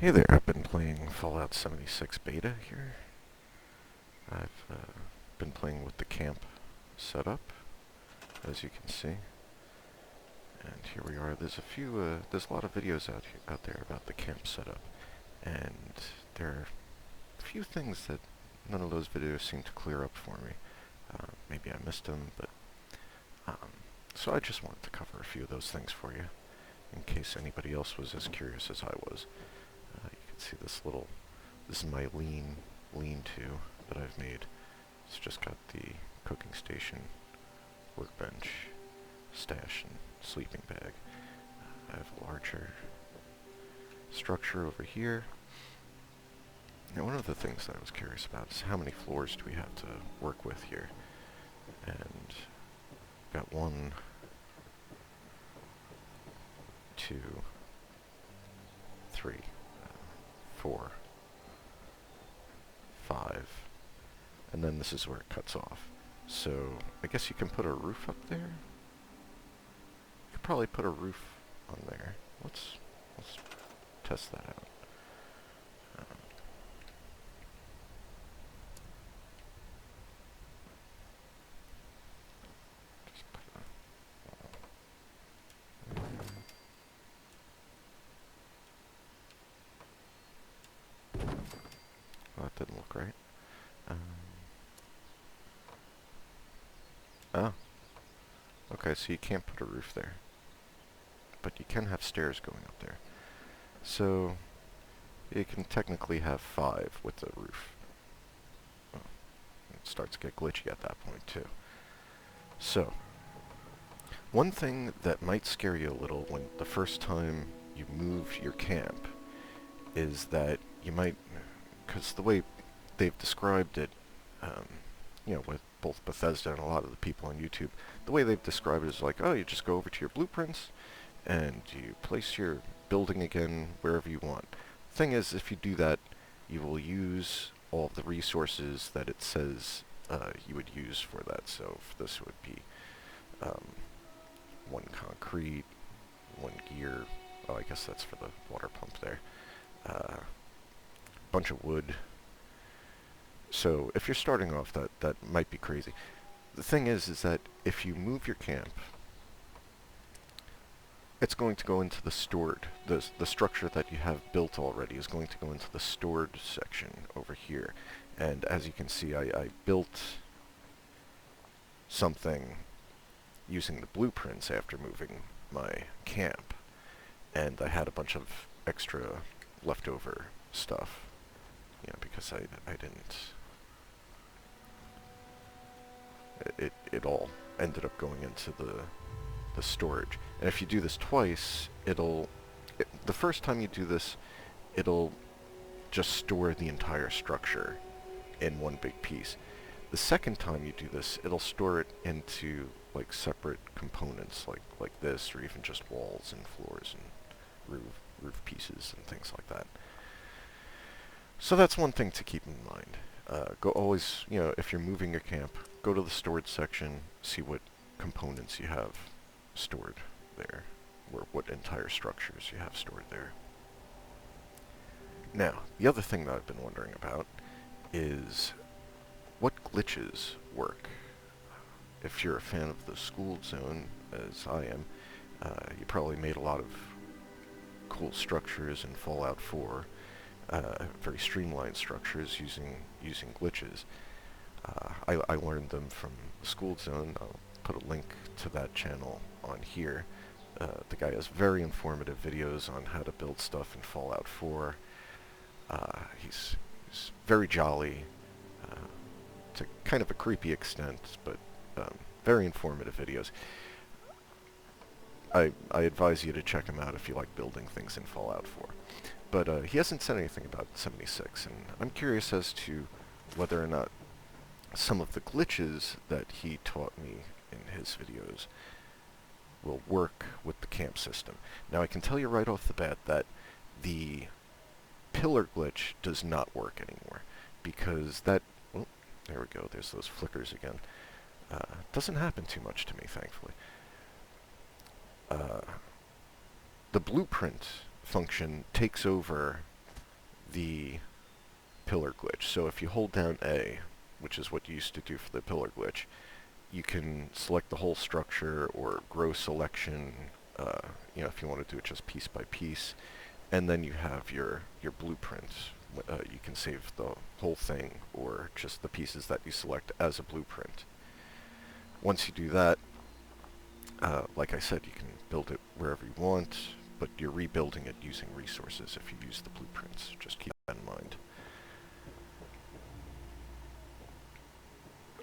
Hey there, I've been playing Fallout 76 beta here. I've been playing with the camp setup, as you can see. And here we are. There's a lot of videos out there about the camp setup. And there are a few things that none of those videos seem to clear up for me. Maybe I missed them, but... so I just wanted to cover a few of those things for you, in case anybody else was as curious as I was. See this is my lean-to that I've made. It's just got the cooking station, workbench, stash, and sleeping bag. I have a larger structure over here. Now, one of the things that I was curious about is how many floors do we have to work with here? And got 1, 2, 3, 4, 5, and then this is where it cuts off. So I guess you can put a roof up there. You could probably put a roof on there. Let's test that out. Well, that didn't look right. Oh. Okay, so you can't put a roof there. But you can have stairs going up there. So you can technically have 5 with the roof. Well, it starts to get glitchy at that point too. So, one thing that might scare you a little when the first time you move your camp is that you might, because the way they've described it, with both Bethesda and a lot of the people on YouTube, the way they've described it is like, oh, you just go over to your blueprints and you place your building again wherever you want. Thing is, if you do that, you will use all of the resources that it says you would use for that. So this would be 1 concrete, 1 gear. Oh, I guess that's for the water pump there. Bunch of wood. So if you're starting off, that might be crazy. The thing is that if you move your camp, it's going to go into the stored. The structure that you have built already is going to go into the stored section over here. And as you can see, I built something using the blueprints after moving my camp. And I had a bunch of extra leftover stuff, because I didn't... It all ended up going into the storage. And if you do this twice, the first time you do this, it'll just store the entire structure in one big piece. The second time you do this, it'll store it into like separate components, like this, or even just walls and floors and roof pieces and things like that. So that's one thing to keep in mind. Go always, if you're moving your camp, go to the storage section, see what components you have stored there, or what entire structures you have stored there. Now, the other thing that I've been wondering about is what glitches work. If you're a fan of the Skooled zone, as I am, you probably made a lot of cool structures in Fallout 4. Very streamlined structures using glitches. I learned them from the Skooled zone. I'll put a link to that channel on here. The guy has very informative videos on how to build stuff in Fallout 4. He's very jolly, to kind of a creepy extent, but very informative videos. I advise you to check him out if you like building things in Fallout 4. But he hasn't said anything about 76, and I'm curious as to whether or not some of the glitches that he taught me in his videos will work with the camp system. Now, I can tell you right off the bat that the pillar glitch does not work anymore, because that... Oh, there we go, there's those flickers again. Doesn't happen too much to me, thankfully. The blueprint function takes over the pillar glitch. So if you hold down A, which is what you used to do for the pillar glitch, you can select the whole structure or grow selection, if you want to do it just piece by piece, and then you have your blueprint. You can save the whole thing or just the pieces that you select as a blueprint. Once you do that, like I said, you can build it wherever you want, but you're rebuilding it using resources if you use the blueprints. Just keep that in mind.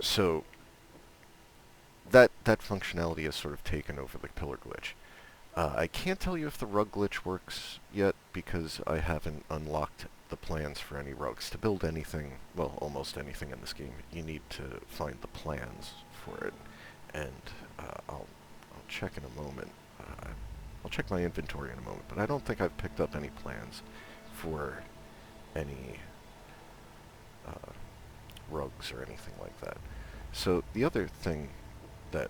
So that functionality has sort of taken over the pillar glitch. I can't tell you if the rug glitch works yet because I haven't unlocked the plans for any rugs. To build anything, well, almost anything in this game, you need to find the plans for it, and I'll check in a moment. I'll check my inventory in a moment, but I don't think I've picked up any plans for any rugs or anything like that. So the other thing that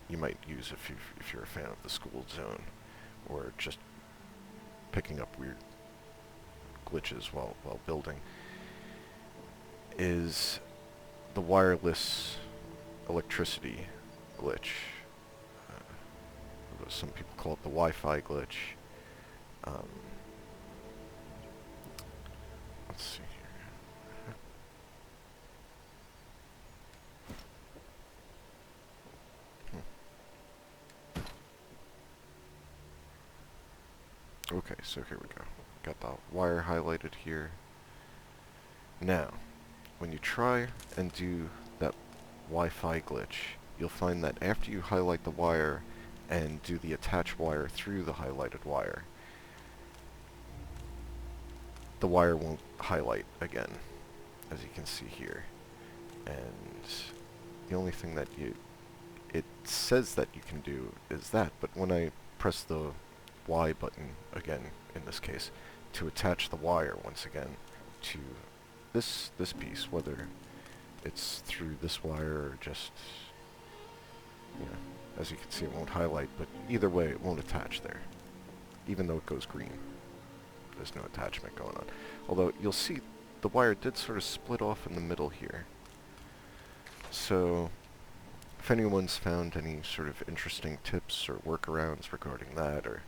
you might use if you're a fan of the Skooled zone, or just picking up weird glitches while building, is the wireless electricity glitch. Some people call it the Wi-Fi glitch. Let's see here. Okay, so here we go. Got the wire highlighted here. Now, when you try and do that Wi-Fi glitch, you'll find that after you highlight the wire and do the attach wire through the highlighted wire, the wire won't highlight again, as you can see here. And the only thing that it says that you can do is that, but when I press the Y button again, in this case, to attach the wire once again to this piece, whether it's through this wire or just, as you can see, it won't highlight, but either way it won't attach there, even though it goes green. There's no attachment going on. Although you'll see the wire did sort of split off in the middle here. So if anyone's found any sort of interesting tips or workarounds regarding that, or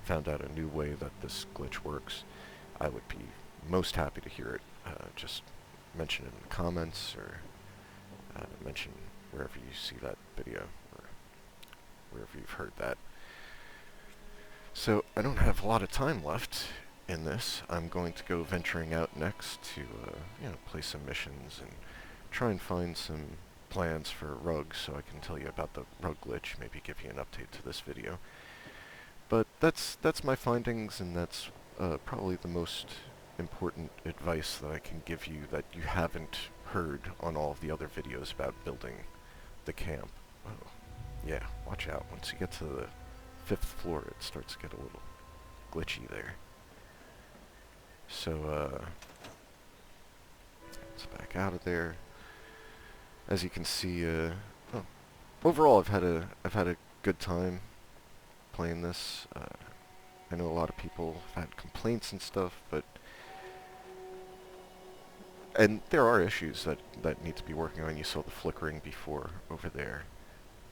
found out a new way that this glitch works, I would be most happy to hear it. Just mention it in the comments, or mention wherever you see that video, or wherever you've heard that. So I don't have a lot of time left in this. I'm going to go venturing out next to play some missions and try and find some plans for rugs so I can tell you about the rug glitch, maybe give you an update to this video. But that's my findings, and that's probably the most important advice that I can give you that you haven't heard on all of the other videos about building the camp. Oh, yeah, watch out. Once you get to the 5th floor, it starts to get a little glitchy there. So, let's back out of there. As you can see, overall I've had a good time playing this. I know a lot of people have had complaints and stuff, and there are issues that need to be working on. You saw the flickering before over there.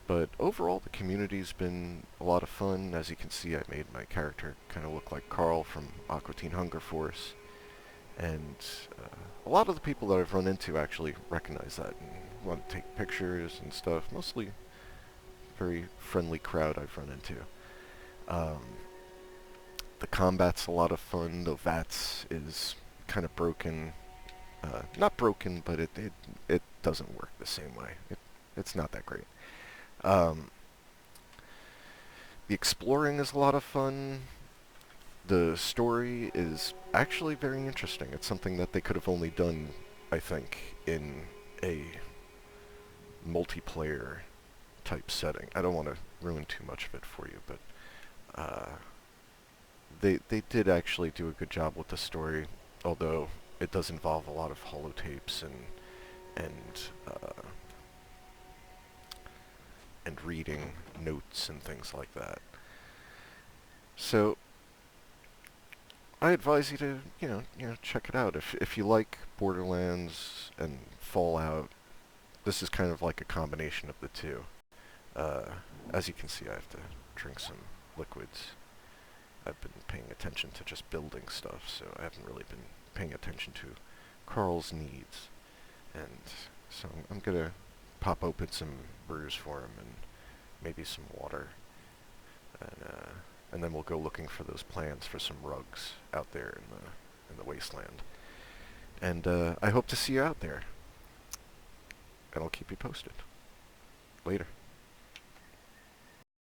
But overall, the community's been a lot of fun. As you can see, I made my character kind of look like Carl from Aqua Teen Hunger Force. And a lot of the people that I've run into actually recognize that and want to take pictures and stuff. Mostly very friendly crowd I've run into. The combat's a lot of fun. The VATS is kind of broken. Not broken, but it doesn't work the same way. It's not that great. The exploring is a lot of fun. The story is actually very interesting. It's something that they could have only done, I think, in a multiplayer type setting. I don't want to ruin too much of it for you, but they did actually do a good job with the story, although it does involve a lot of holotapes and reading notes and things like that. So I advise you to, check it out. If you like Borderlands and Fallout, this is kind of like a combination of the two. Uh, as you can see, I have to drink some liquids. I've been paying attention to just building stuff, so I haven't really been paying attention to Carl's needs. And so I'm gonna pop open some brews for him and maybe some water, and then we'll go looking for those plans for some rugs out there in the wasteland. And I hope to see you out there, and I'll keep you posted. Later.